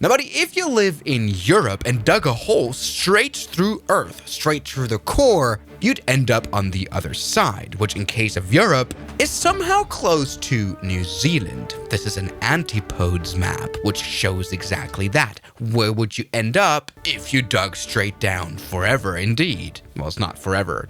Now, buddy, if you live in Europe and dug a hole straight through Earth, straight through the core, you'd end up on the other side, which in case of Europe, is somehow close to New Zealand. This is an Antipodes map, which shows exactly that. Where would you end up if you dug straight down forever, indeed? Well, it's not forever.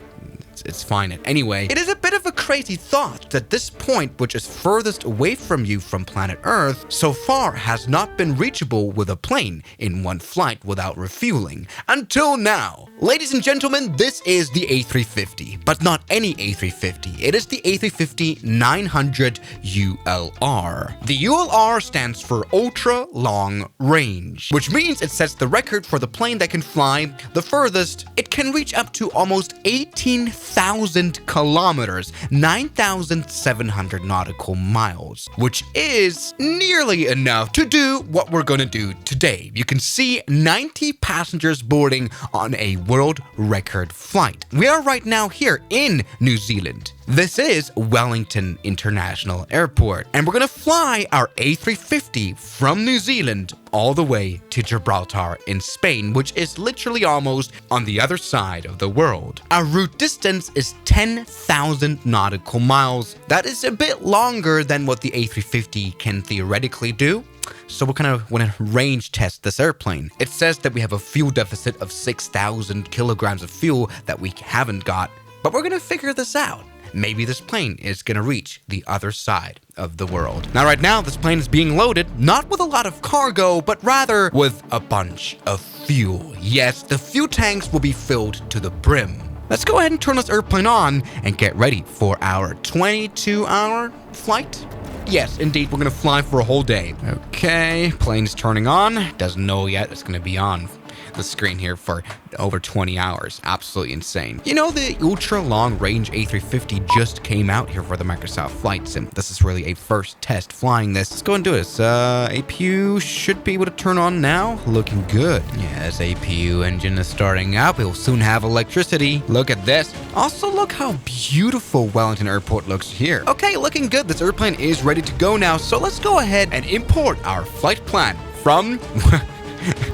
It's fine. Anyway, it is a bit of a crazy thought that this point, which is furthest away from you from planet Earth, so far has not been reachable with a plane in one flight without refueling. Until now. Ladies and gentlemen, this is the A350, but not any A350. It is the A350-900 ULR. The ULR stands for Ultra Long Range, which means it sets the record for the plane that can fly the furthest. It can reach up to almost 18,000 kilometers, 9,700 nautical miles, which is nearly enough to do what we're gonna do today. You can see 90 passengers boarding on a world record flight. We are right now here in New Zealand. This is Wellington International Airport, and we're gonna fly our A350 from New Zealand all the way to Gibraltar in Spain, which is literally almost on the other side of the world. Our route distance is 10,000 nautical miles. That is a bit longer than what the A350 can theoretically do. So we're kind of want to range test this airplane. It says that we have a fuel deficit of 6,000 kilograms of fuel that we haven't got, but we're gonna figure this out. Maybe this plane is gonna reach the other side of the world. Now, right now, this plane is being loaded, not with a lot of cargo, but rather with a bunch of fuel. Yes, the fuel tanks will be filled to the brim. Let's go ahead and turn this airplane on and get ready for our 22-hour flight. Yes, indeed, we're gonna fly for a whole day. Okay, plane's turning on. Doesn't know yet it's gonna be on the screen here for over 20 hours. Absolutely insane. You know, the ultra long range A350 just came out here for the Microsoft Flight Sim. This is really a first test flying this. Let's go and do this. APU should be able to turn on now. Looking good. Yes, APU engine is starting up. We'll soon have electricity. Look at this. Also, look how beautiful Wellington Airport looks here. Okay, looking good. This airplane is ready to go now. So let's go ahead and import our flight plan from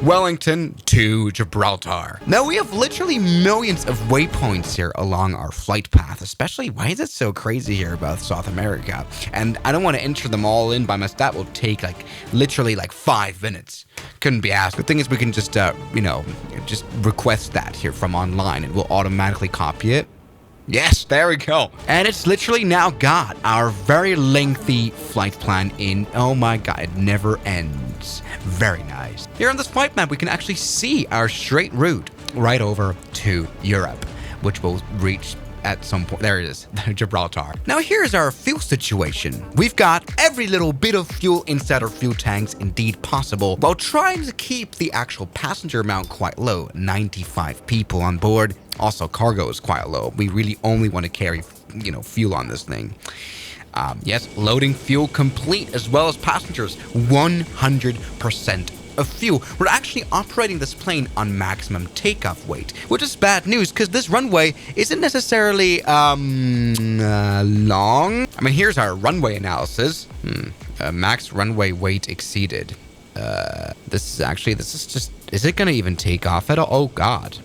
Wellington to Gibraltar. Now, we have literally millions of waypoints here along our flight path, especially, why is it so crazy here about South America? And I don't want to enter them all in by myself. That will take literally 5 minutes. Couldn't be asked. The thing is, we can just, just request that here from online and we'll automatically copy it. Yes, there we go. And it's literally now got our very lengthy flight plan in. Oh my God, it never ends. Very nice. Here on this flight map, we can actually see our straight route right over to Europe, which will reach at some point. There it is, Gibraltar. Now here's our fuel situation. We've got every little bit of fuel inside our fuel tanks indeed possible, while trying to keep the actual passenger amount quite low, 95 people on board. Also, cargo is quite low. We really only want to carry, fuel on this thing. Yes, loading fuel complete, as well as passengers, 100% of fuel. We're actually operating this plane on maximum takeoff weight, which is bad news because this runway isn't necessarily long. I mean, here's our runway analysis. Max runway weight exceeded. This is just, is it gonna even take off at all? Oh God.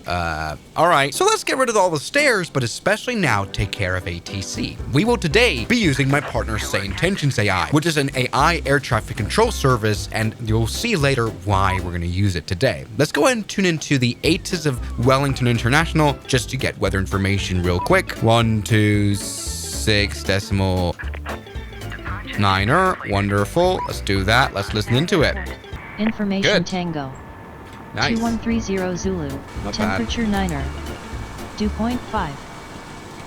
All right, so let's get rid of all the stairs, but especially now take care of ATC. We will today be using my partner SayIntentions.AI, which is an AI air traffic control service, and you'll see later why we're gonna use it today. Let's go ahead and tune into the ATIS of Wellington International just to get weather information real quick. 126.9. Wonderful. Let's do that. Let's listen into it. Information Good. Tango. Nice. 2130 Zulu. Not Temperature 9er. Dew point 5.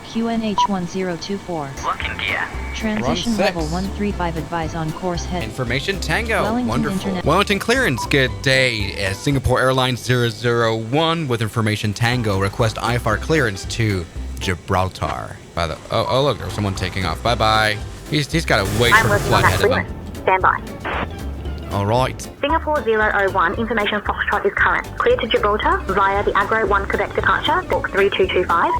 QNH 1024. Looking gear. Transition Run level 6. 135 advise on course head. Information Tango. Wellington Wonderful. Internet. Wellington Clearance. Good day. Singapore Airlines 001 with Information Tango. Request IFR clearance to Gibraltar. By the oh look, there's someone taking off. Bye bye. He's got to wait I'm for the working on flight that ahead of him. clearance. Stand by. All right. Singapore 001, information Foxtrot is current. Clear to Gibraltar via the Agro 1 Quebec departure, book 3225.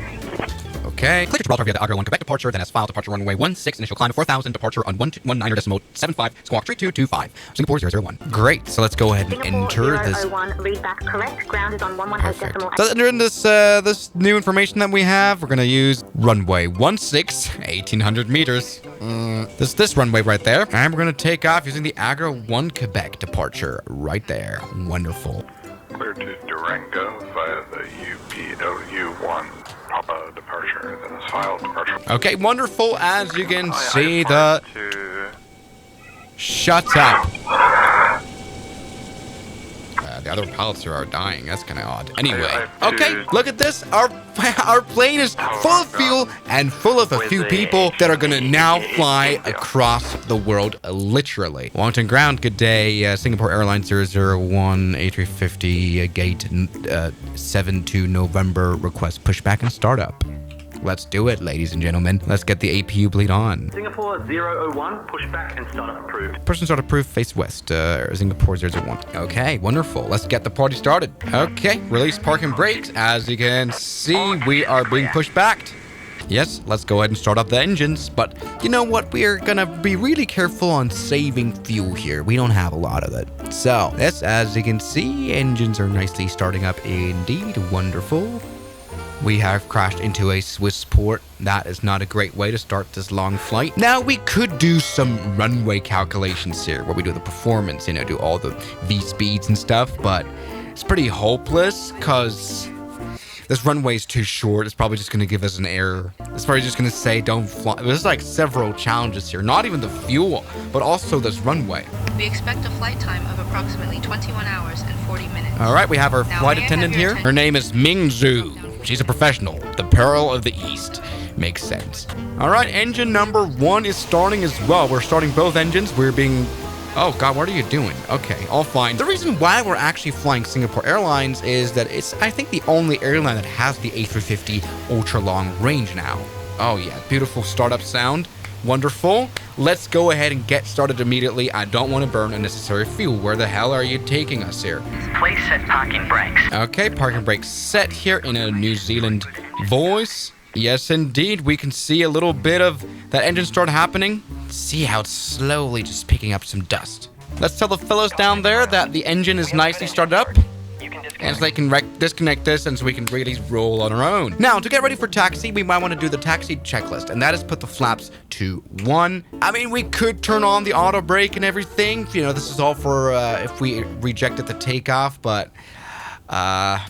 Okay. Click Gibraltar via the Agra 1 Quebec departure, then as filed departure runway 16, initial climb of 4,000, departure on 119.75, squawk 3225, Singapore 001. Great, so let's go ahead and Singapore enter this. 001, read back correct. Ground is on 110 decimal. So enter in this new information that we have. We're gonna use runway 16, 1,800 meters. This runway right there. And we're gonna take off using the Agra 1 Quebec departure right there. Wonderful. Clear to Durango via the UPLU1 Papa departure, then as filed departure. Okay, wonderful. As you can see, the... Shut up. The other pilots here are dying. That's kind of odd. Anyway, okay, look at this. Our plane is full of fuel and full of a few people that are gonna now fly across the world, literally. Wellington ground, good day. Singapore Airlines 001 A350 gate 72 November request pushback and startup. Let's do it, ladies and gentlemen. Let's get the APU bleed on. Singapore 001, pushback and startup approved. Person start approved, face west, Singapore 001. Okay, wonderful. Let's get the party started. Okay, release parking brakes. As you can see, we are being pushed back. Yes, let's go ahead and start up the engines. But you know what? We're gonna be really careful on saving fuel here. We don't have a lot of it. So, yes, as you can see, engines are nicely starting up indeed. Wonderful. We have crashed into a Swiss port. That is not a great way to start this long flight. Now, we could do some runway calculations here, where we do the performance, you know, do all the V-speeds and stuff, but it's pretty hopeless, because this runway is too short. It's probably just going to give us an error. It's probably just going to say, don't fly. There's like several challenges here. Not even the fuel, but also this runway. We expect a flight time of approximately 21 hours and 40 minutes. All right, we have our flight attendant here. Her name is Ming Zhu. She's a professional. The Pearl of the East. Makes sense. All right, engine number 1 is starting as well. We're starting both engines. We're being... Oh, God, what are you doing? Okay, all fine. The reason why we're actually flying Singapore Airlines is that it's, I think, the only airline that has the A350 ultra-long range now. Oh, yeah, beautiful startup sound. Wonderful. Let's go ahead and get started immediately. I don't want to burn unnecessary fuel. Where the hell are you taking us here? Please set parking brakes. Okay, parking brakes set here in a New Zealand voice. Yes, indeed. We can see a little bit of that engine start happening. See how it's slowly just picking up some dust. Let's tell the fellows down there that the engine is nicely started up. And so they can disconnect this, and so we can really roll on our own. Now, to get ready for taxi, we might want to do the taxi checklist, and that is put the flaps to 1. I mean, we could turn on the auto brake and everything. You know, this is all for if we rejected the takeoff, but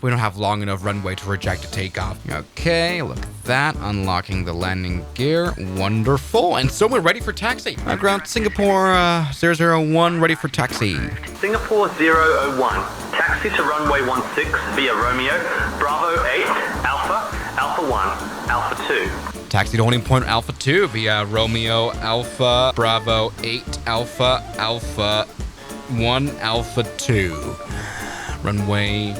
we don't have long enough runway to reject a takeoff. Okay, look at that. Unlocking the landing gear. Wonderful. And so we're ready for taxi. Ground Singapore 001, ready for taxi. Singapore 001, taxi to runway 16 via Romeo, Bravo 8, Alpha, Alpha 1, Alpha 2. Taxi to holding point Alpha 2 via Romeo, Alpha, Bravo 8, Alpha, Alpha 1, Alpha 2. Runway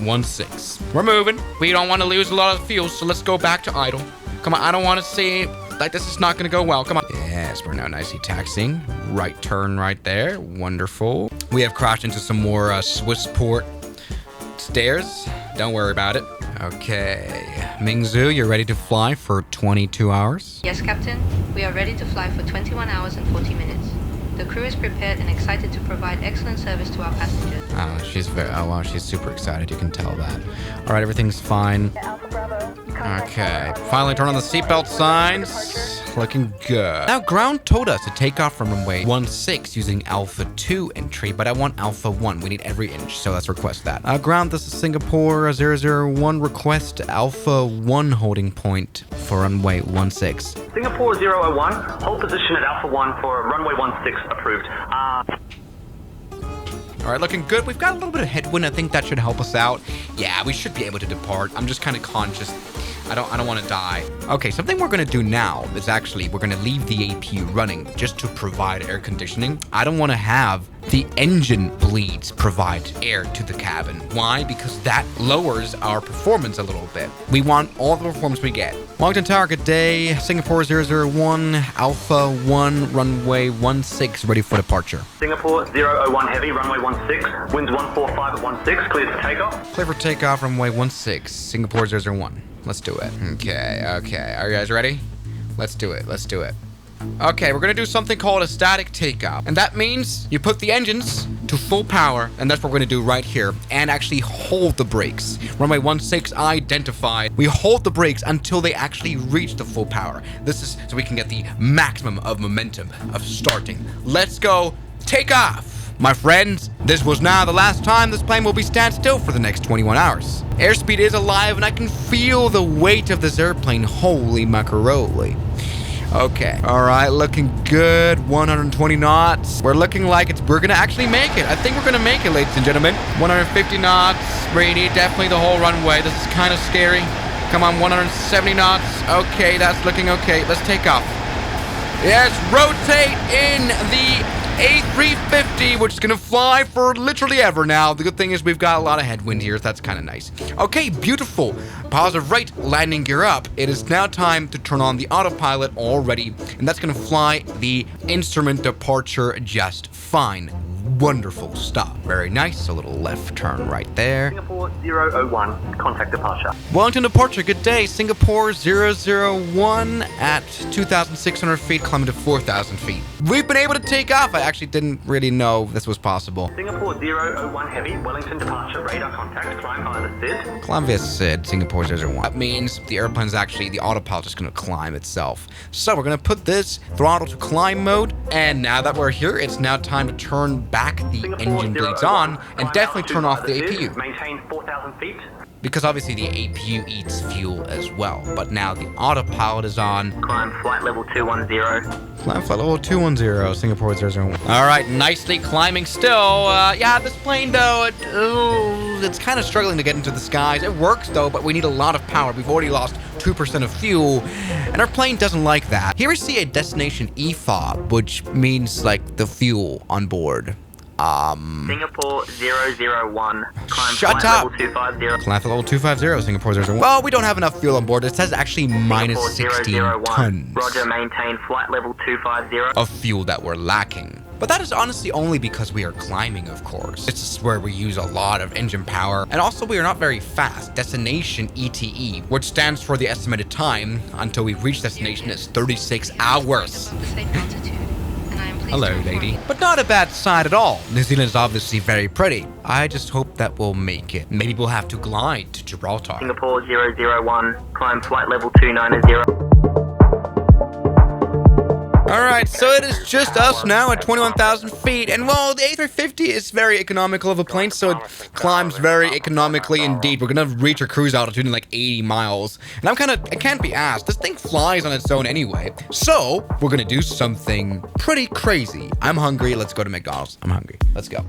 16. We're moving. We don't want to lose a lot of fuel, so let's go back to idle. Come on, I don't want to see like this is not going to go well. Come on. Yes, we're now nicely taxiing. Right turn right there. Wonderful. We have crashed into some more Swiss port stairs. Don't worry about it. Okay. Mingzhu, you're ready to fly for 22 hours? Yes, Captain. We are ready to fly for 21 hours and 40 minutes. The crew is prepared and excited to provide excellent service to our passengers. She's super excited. You can tell that. All right, everything's fine. Okay, finally turn on the seatbelt signs. Looking good. Now, ground told us to take off from runway 16 using Alpha 2 entry, but I want Alpha 1. We need every inch, so let's request that. Ground, this is Singapore 001. Request Alpha 1 holding point for runway 16. Singapore 001, hold position at Alpha 1 for runway 16 approved. All right, looking good. We've got a little bit of headwind. I think that should help us out. Yeah, we should be able to depart. I'm just kind of conscious. I don't want to die. Okay, something we're going to do now is actually we're going to leave the APU running just to provide air conditioning. I don't want to have the engine bleeds provide air to the cabin. Why? Because that lowers our performance a little bit. We want all the performance we get. Wellington Tower, good day. Singapore 001, Alpha 1, runway 16, ready for departure. Singapore 001 heavy, runway 16, winds 145 at 16, cleared for takeoff. Clear for takeoff, runway 16, Singapore 001. Let's do it. Okay. Are you guys ready? Let's do it. Okay, we're gonna do something called a static takeoff. And that means you put the engines to full power, and that's what we're gonna do right here, and actually hold the brakes. Runway 16 identified. We hold the brakes until they actually reach the full power. This is so we can get the maximum of momentum of starting. Let's go, take off! My friends, this was now the last time this plane will be standstill for the next 21 hours. Airspeed is alive, and I can feel the weight of this airplane. Holy macaroni. Okay, all right, looking good. 120 knots. We're looking like we're gonna actually make it. I think we're gonna make it, ladies and gentlemen. 150 knots, Brady, definitely the whole runway. This is kind of scary. Come on, 170 knots. Okay, that's looking okay. Let's take off. Yes, rotate in the A350, which is gonna fly for literally ever now. The good thing is we've got a lot of headwind here, so that's kind of nice. Okay, beautiful. Positive right, landing gear up. It is now time to turn on the autopilot already, and that's gonna fly the instrument departure just fine. Wonderful stop. Very nice. A little left turn right there. Singapore 001, contact departure. Wellington departure, good day. Singapore 001 at 2,600 feet, climbing to 4,000 feet. We've been able to take off. I actually didn't really know this was possible. Singapore 001 heavy, Wellington departure, radar contact, climb via the SID. Climb via SID, Singapore 001. That means the airplane's actually, the autopilot's just gonna climb itself. So we're gonna put this throttle to climb mode, and now that we're here, it's now time to turn back the engine blades on and definitely turn off the APU. Maintain 4,000 feet. Because obviously the APU eats fuel as well. But now the autopilot is on. Climb flight level 210. Climb flight level 210, Singapore 001. All right, nicely climbing still. Yeah, this plane though, it's kind of struggling to get into the skies. It works though, but we need a lot of power. We've already lost 2% of fuel, and our plane doesn't like that. Here we see a destination EFOB, which means like the fuel on board. Singapore 001. Climb Shut flight up. level 250. Climb flight level 250, Singapore 001. Well, we don't have enough fuel on board. It says actually minus Singapore 16 001. tons Roger, maintain flight level 250. of fuel that we're lacking. But that is honestly only because we are climbing, of course. This is where we use a lot of engine power. And also we are not very fast. Destination ETE, which stands for the estimated time until we reach destination, is 36 hours. The safe altitude, and I am pleased Hello, to inform lady. you. But not a bad side at all. New Zealand is obviously very pretty. I just hope that we'll make it. Maybe we'll have to glide to Gibraltar. Singapore 001. Climb flight level 290. Alright, so it is just us now at 21,000 feet, and well, the A350 is very economical of a plane, so it climbs very economically indeed. We're gonna reach our cruise altitude in like 80 miles, and I can't be asked. This thing flies on its own anyway, so we're gonna do something pretty crazy. I'm hungry, let's go to McDonald's. I'm hungry, let's go.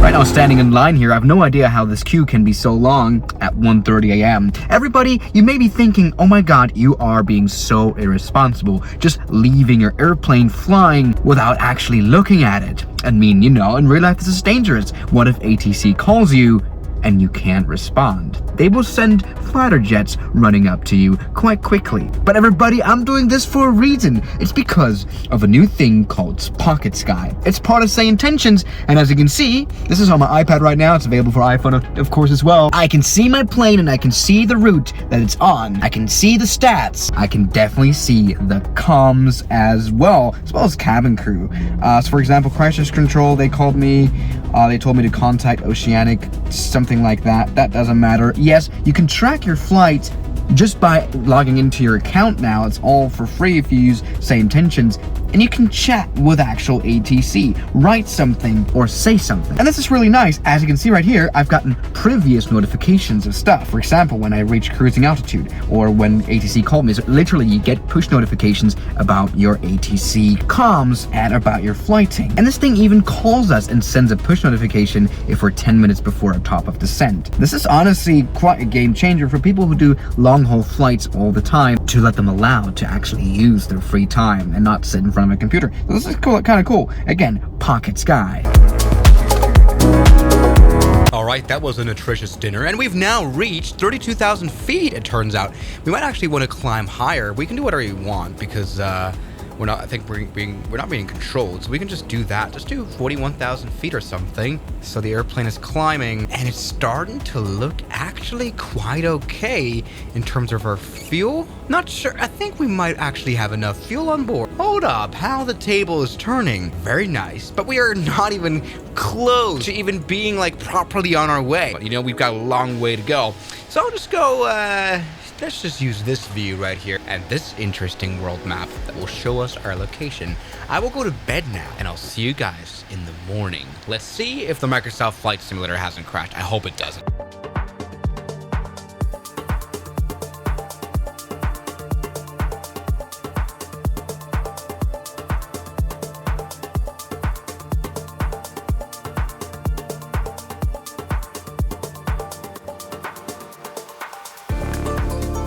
Right now, standing in line here, I have no idea how this queue can be so long at 1:30 a.m. Everybody, you may be thinking, oh my god, you are being so irresponsible, just leaving your airplane flying without actually looking at it. I mean, you know, in real life this is dangerous. What if ATC calls you and you can't respond? They will send fighter jets running up to you quite quickly. But everybody, I'm doing this for a reason. It's because of a new thing called Pocket Sky. It's part of SayIntentions, and as you can see, this is on my iPad right now. It's available for iPhone, of course, as well. I can see my plane, and I can see the route that it's on. I can see the stats. I can definitely see the comms as well as cabin crew. So for example, crisis control, they called me. They told me to contact Oceanic, something like that. That doesn't matter. Yes, you can track your flight just by logging into your account now. It's all for free if you use SayIntentions. And you can chat with actual ATC, write something or say something. And this is really nice. As you can see right here, I've gotten previous notifications of stuff. For example, when I reach cruising altitude or when ATC called me. So literally you get push notifications about your ATC comms and about your flighting. And this thing even calls us and sends a push notification if we're 10 minutes before a top of descent. This is honestly quite a game changer for people who do long haul flights all the time, to let them allow to actually use their free time and not sit in front of a computer. So this is cool, kind of cool. Again, Pocket Sky. Alright, that was a nutritious dinner, and we've now reached 32,000 feet, it turns out. We might actually want to climb higher. We can do whatever we want, because, we're not being controlled, so we can just do that. Just do 41,000 feet or something. So the airplane is climbing, and it's starting to look actually quite okay in terms of our fuel. Not sure. I think we might actually have enough fuel on board. Hold up, how the table is turning. Very nice, but we are not even close to even being like properly on our way. You know, we've got a long way to go. So I'll just go, let's just use this view right here and this interesting world map that will show us our location. I will go to bed now, and I'll see you guys in the morning. Let's see if the Microsoft Flight Simulator hasn't crashed. I hope it doesn't.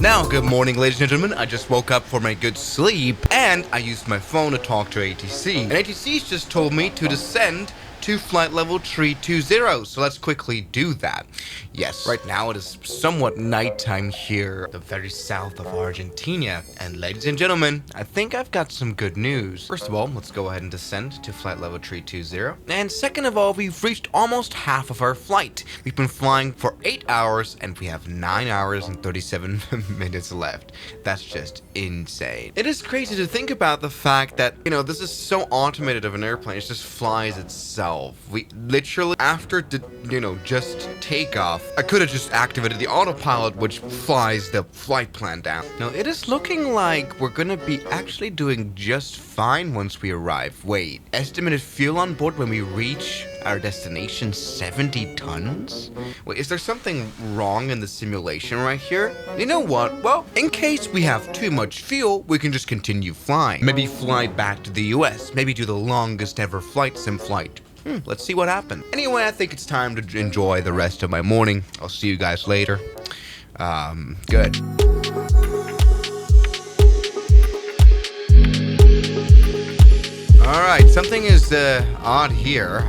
Now, good morning, ladies and gentlemen. I just woke up from a good sleep, and I used my phone to talk to ATC. And ATC's just told me to descend to flight level 320, so let's quickly do that. Yes, right now it is somewhat nighttime here, the very south of Argentina. And ladies and gentlemen, I think I've got some good news. First of all, let's go ahead and descend to flight level 320. And second of all, we've reached almost half of our flight. We've been flying for 8 hours, and we have 9 hours and 37 minutes left. That's just insane. It is crazy to think about the fact that, you know, this is so automated of an airplane. It just flies itself. We literally, after just takeoff, I could have just activated the autopilot, which flies the flight plan down. Now, it is looking like we're gonna be actually doing just fine once we arrive. Wait, estimated fuel on board when we reach our destination, 70 tons? Wait, is there something wrong in the simulation right here? You know what? Well, in case we have too much fuel, we can just continue flying. Maybe fly back to the US. Maybe do the longest ever flight sim flight. Let's see what happens. Anyway, I think it's time to enjoy the rest of my morning. I'll see you guys later. Good. Alright, something is odd here.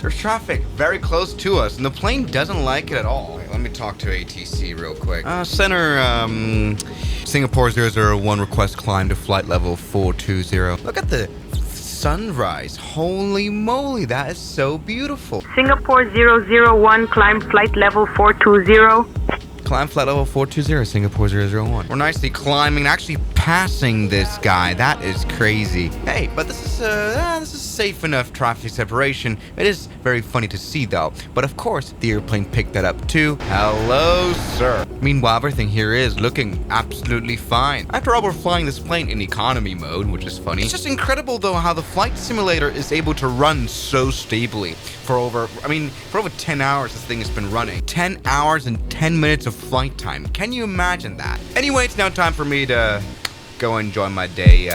There's traffic very close to us, and the plane doesn't like it at all. Wait, let me talk to ATC real quick. Center, Singapore 001, request climb to flight level 420. Look at the sunrise. Holy moly, that is so beautiful. Singapore 001, climb flight level 420. Climb flight level 420, Singapore 001. We're nicely climbing, actually passing this guy. That is crazy. Hey, but this is safe enough traffic separation. It is very funny to see though. But of course, the airplane picked that up too. Hello, sir. Meanwhile, everything here is looking absolutely fine. After all, we're flying this plane in economy mode, which is funny. It's just incredible though how the flight simulator is able to run so stably. For over 10 hours this thing has been running. 10 hours and 10 minutes of flight time. Can you imagine that? Anyway, it's now time for me to go enjoy my day.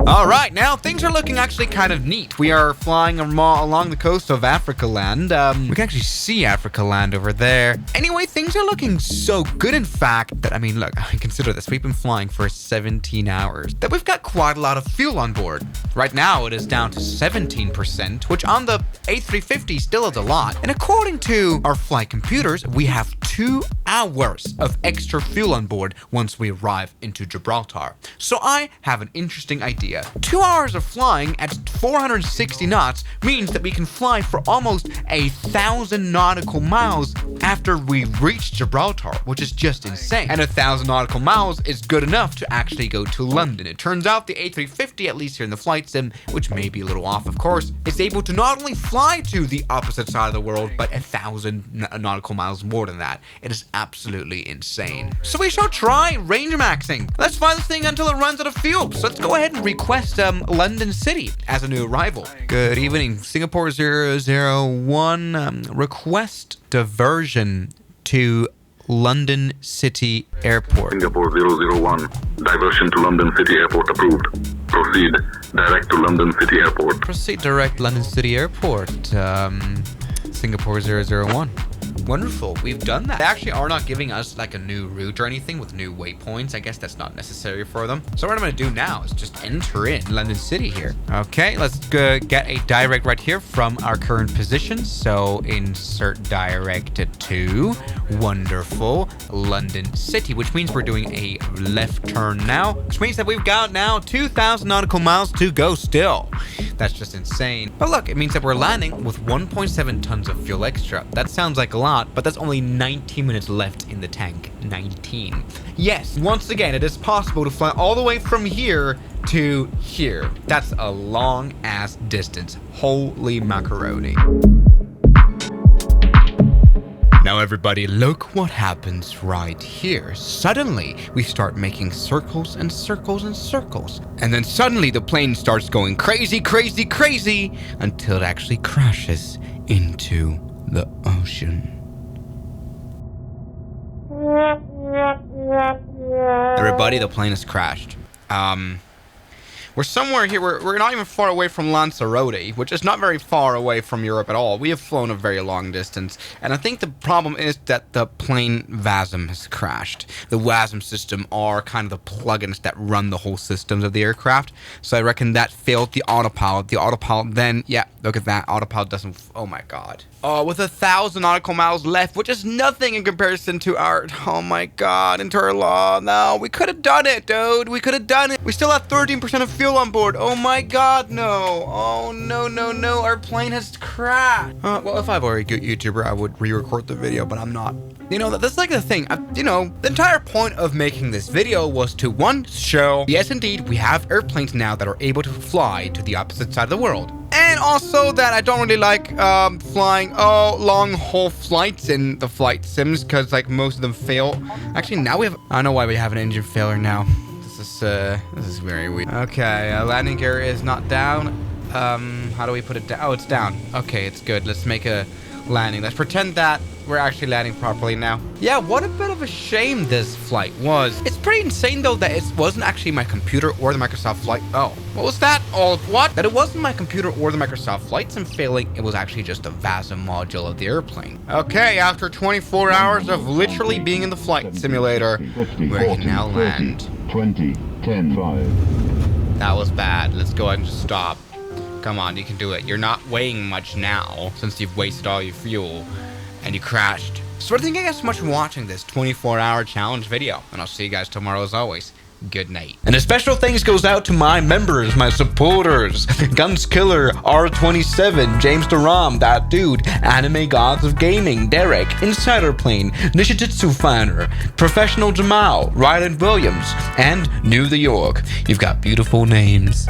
Alright, now things are looking actually kind of neat. We are flying along the coast of Africa land. We can actually see Africa land over there. Anyway, things are looking so good, in fact, that, look, consider this. We've been flying for 17 hours. That we've got quite a lot of fuel on board. Right now, it is down to 17%, which on the A350 still is a lot. And according to our flight computers, we have 2 hours of extra fuel on board once we arrive into Gibraltar. So I have an interesting idea. 2 hours of flying at 460 knots means that we can fly for almost 1,000 nautical miles after we reach Gibraltar, which is just insane. And 1,000 nautical miles is good enough to actually go to London. It turns out the A350, at least here in the flight sim, which may be a little off of course, is able to not only fly to the opposite side of the world, but 1,000 nautical miles more than that. It is absolutely insane. So we shall try range maxing. Let's fly this thing until it runs out of fuel. So let's go ahead and request London City as a new arrival. Good evening, Singapore 001. Request diversion to London City Airport. Singapore 001, diversion to London City Airport approved. Proceed direct to London City Airport. Proceed direct London City Airport. Singapore 001. wonderful. We've done that. They actually are not giving us like a new route or anything with new waypoints. I guess that's not necessary for them. So what I'm going to do now is just enter in London City here. Okay, let's get a direct right here from our current position. So insert direct to wonderful London City, which means we're doing a left turn now, which means that we've got now 2,000 nautical miles to go still. That's just insane. But look, it means that we're landing with 1.7 tons of fuel extra. That sounds like a lot, but that's only 19 minutes left in the tank. 19. Yes, once again, it is possible to fly all the way from here to here. That's a long ass distance. Holy macaroni. Now everybody, look what happens right here. Suddenly, we start making circles and circles and circles. And then suddenly the plane starts going crazy, crazy, crazy until it actually crashes into the ocean. Everybody, the plane has crashed. We're somewhere here. We're not even far away from Lanzarote, which is not very far away from Europe at all. We have flown a very long distance, and I think the problem is that the plane VASM has crashed. The VASM system are kind of the plugins that run the whole systems of the aircraft, so I reckon that failed the autopilot. The autopilot then, yeah, look at that. Autopilot doesn't, oh my god. Oh, with 1,000 nautical miles left, which is nothing in comparison to our, oh my god, into our law. No, we could have done it, dude. We could have done it. We still have 13% of fuel on board. Oh my god, no. Oh, no, no, no. Our plane has crashed. Well, if I were a good YouTuber, I would re-record the video, but I'm not. You know, that's like the thing. You know, the entire point of making this video was to, one, show, yes, indeed, we have airplanes now that are able to fly to the opposite side of the world. And also that I don't really like flying long haul flights in the flight sims, because like most of them fail. Actually, now we have, I don't know why we have an engine failure now. This is very weird. Okay, landing gear is not down. How do we put it down? Oh, it's down. Okay, it's good. Let's make a landing. Let's pretend that we're actually landing properly now. Yeah, what a bit of a shame this flight was. It's pretty insane though that it wasn't actually my computer or the Microsoft flight. Oh, what was that? Oh, what? That it wasn't my computer or the Microsoft flight sim failing. It was actually just a VASM module of the airplane. Okay, after 24 hours of literally being in the flight simulator, we can now land. 20, 10, 5. That was bad. Let's go ahead and just stop. Come on, you can do it. You're not weighing much now since you've wasted all your fuel and you crashed. So thank you guys so much for watching this 24-hour challenge video, and I'll see you guys tomorrow as always. Good night. And a special thanks goes out to my members, my supporters, Guns Killer, R27, James Duram, That Dude, Anime Gods of Gaming, Derek, Insider Plane, Nishijitsu Finder, Professional Jamal, Ryland Williams, and New the York. You've got beautiful names.